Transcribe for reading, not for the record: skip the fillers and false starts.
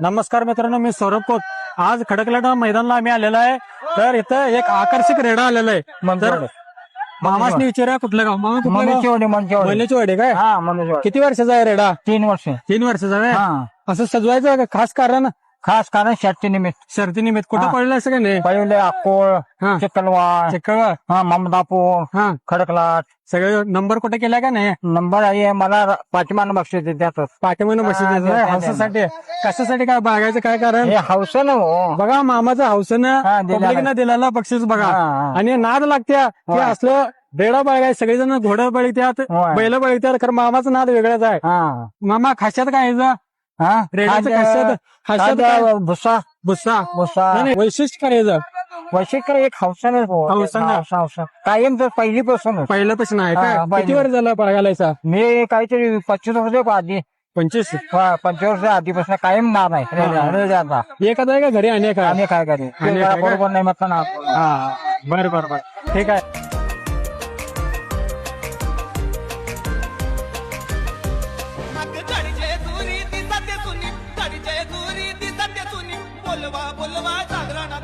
नमस्कार मित्रांनो, मी सौरभ खोत. आज खडकलाटा मैदानाला आम्ही आलेलो आहे. तर इथं एक आकर्षक रेडा आलेला आहे. तर मामासनी विचारा कुठलं गाव? मामा कुठलं गाव? मलेची वाडी काय? किती वर्षाचा आहे रेडा? 3 वर्ष. 3 वर्षाचा आहे. हा, असं सजवायचं का खास कारण? खास कारण शर्ती निमित्त. शर्ती निमित्त कुठं हा. पडलं असं का नाही? पहिले अक्कोळ, हा. चिखलवाड, चिखलवाड, हा, ममदापूर, हा, खडकलाट. सगळे नंबर कुठे केला का नाही? नंबर आहे मला पाठीमान बक्षीस देतात. पाठीमागं हा, बसत हा, हौसासाठी. कशासाठी काय बघायचं काय कारण? हे हौस ना हो. बघा मामाचं हौसनं हा, दिलेलं पब्लिकनं दिलेलं बक्षीस बघा. हा, हा. आणि नाद लागत्या की होय. असलं रेडा बघाय सगळेजण घोडं बळीत्यात, होय. बैल बळीत्यात. खरं मामाचं नाद वेगळाच आहे. हा, मामा खाशात काय यायचं? हा. रेड्याचं खाशात खाद काय? भुसा भुस्सा. भुसा नाही, नाही, वैशिष्ट्य काय यायचं? वैशिष्ट्य एक हौसाने हौसानं. कायम तर पहिलीपासून पहिल्यापासून आहे हा, काय? पहिलं. किती वर्ष झालं बघायलायचा? मी काहीतरी 25 वर्ष आधी 25. 25 वर्ष आधीपासून कायम नाव आहे रेड्याचा. एकच आहे का घरी अनेक आहे? आम्ही काय करू आणि काय? बरोबर नाही म्हटलं ना. हा, बरं बरं बरं, ठीक आहे. बोलवा बोलवा जागरणात